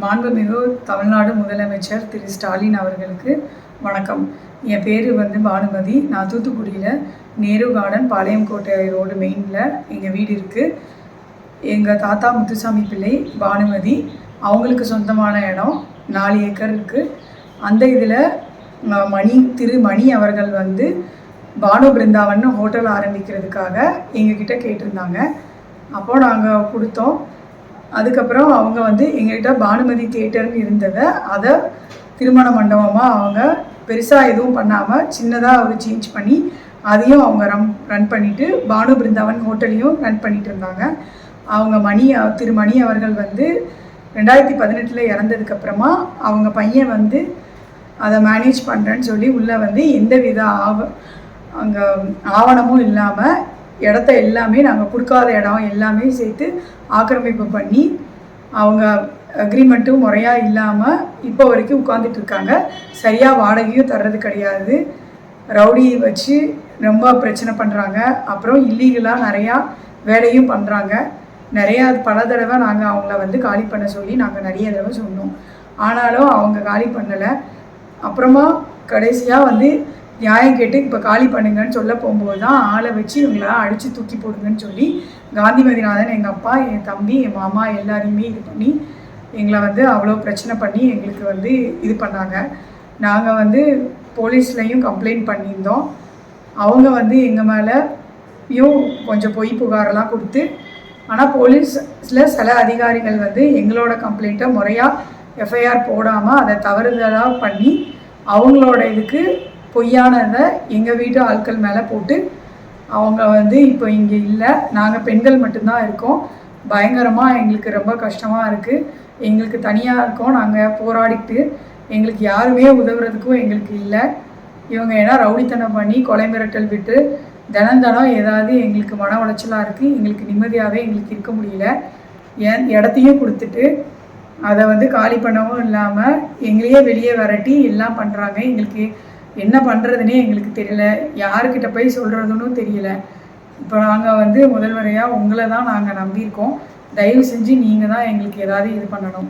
மாண்புமிகு தமிழ்நாடு முதலமைச்சர் திரு ஸ்டாலின் அவர்களுக்கு வணக்கம். என் பேர் பானுமதி. நான் தூத்துக்குடியில் நேரு கார்டன் பாளையங்கோட்டை ரோடு மெயினில் எங்கள் வீடு இருக்குது. எங்கள் தாத்தா முத்துசாமி பிள்ளை பானுமதி, அவங்களுக்கு சொந்தமான இடம் 4 ஏக்கர் இருக்குது. அந்த இதில் திரு மணி அவர்கள் பானு பிருந்தாவன் ஹோட்டல் ஆரம்பிக்கிறதுக்காக எங்ககிட்ட கேட்டிருந்தாங்க. அப்போது நாங்கள் கொடுத்தோம். அதுக்கப்புறம் அவங்க எங்கள்கிட்ட பானுமதி தியேட்டர்னு இருந்ததை அதை திருமண மண்டபமாக அவங்க பெருசாக எதுவும் பண்ணாமல் சின்னதாக ஒரு சேஞ்ச் பண்ணி அதையும் அவங்க ரன் பண்ணிவிட்டு பானு பிருந்தாவன் ஹோட்டலையும் ரன் பண்ணிகிட்டு இருந்தாங்க. அவங்க திரு மணி அவர்கள் 2018 இறந்ததுக்கப்புறமா அவங்க பையன் அதை மேனேஜ் பண்ணுறேன்னு சொல்லி உள்ளே எந்த வித அங்கே ஆவணமும் இல்லாமல் இடத்த எல்லாமே நாங்கள் கொடுக்காத இடம் எல்லாமே சேர்த்து ஆக்கிரமிப்பு பண்ணி அவங்க அக்ரிமெண்ட்டும் முறையாக இல்லாமல் இப்போ வரைக்கும் உட்காந்துட்டு இருக்காங்க. சரியாக வாடகையும் தர்றது கிடையாது. ரவுடி வச்சு ரொம்ப பிரச்சனை பண்ணுறாங்க. அப்புறம் இல்லீகலாக நிறையா வேலையும் பண்ணுறாங்க. பல தடவை நாங்கள் அவங்கள காலி பண்ண சொல்லி நாங்கள் நிறைய தடவை சொன்னோம். ஆனாலும் அவங்க காலி பண்ணலை. அப்புறமா கடைசியாக நியாயம் கேட்டு இப்போ காலி பண்ணுங்கன்னு சொல்ல போகும்போது தான் ஆளை வச்சு இவங்களெல்லாம் அடித்து தூக்கி போடுங்கன்னு சொல்லி காந்திமதிநாதன், எங்கள் அப்பா, என் தம்பி, என் மாமா எல்லாரையுமே இது பண்ணி எங்களை அவ்வளோ பிரச்சனை பண்ணி எங்களுக்கு இது பண்ணாங்க. நாங்கள் போலீஸ்லேயும் கம்ப்ளைண்ட் பண்ணியிருந்தோம். அவங்க எங்கள் மேலேயும் கொஞ்சம் பொய் புகாரெல்லாம் கொடுத்து, ஆனால் போலீஸில் சில அதிகாரிகள் எங்களோட கம்ப்ளைண்ட்டை முறையாக எஃப்ஐஆர் போடாமல் அதை தவறுதலாக பண்ணி அவங்களோட இதுக்கு பொய்யானதை எங்கள் வீட்டு ஆட்கள் மேலே போட்டு அவங்க இப்போ இங்கே இல்லை. நாங்கள் பெண்கள் மட்டும்தான் இருக்கோம். பயங்கரமாக எங்களுக்கு ரொம்ப கஷ்டமாக இருக்குது. எங்களுக்கு தனியாக இருக்கோம். நாங்கள் போராடிட்டு எங்களுக்கு யாருமே உதவுறதுக்கும் எங்களுக்கு இல்லை. இவங்க ஏன்னா ரவுடித்தனம் பண்ணி கொலை மிரட்டல் விட்டு தினம் ஏதாவது எங்களுக்கு மன உளைச்சலாக இருக்குது. எங்களுக்கு நிம்மதியாகவே எங்களுக்கு இருக்க முடியல. இடத்தையும் கொடுத்துட்டு அதை காலி பண்ணவும் இல்லாமல் எங்களையே வெளியே விரட்டி எல்லாம் பண்ணுறாங்க. எங்களுக்கு என்ன பண்ணுறதுனே எங்களுக்கு தெரியல. யாருக்கிட்ட போய் சொல்கிறதுன்னு தெரியல. இப்போ நாங்கள் முதல்வரையாக உங்களை தான் நாங்கள் நம்பியிருக்கோம். தயவு செஞ்சு நீங்கள் தான் எங்களுக்கு ஏதாவது இது பண்ணணும்.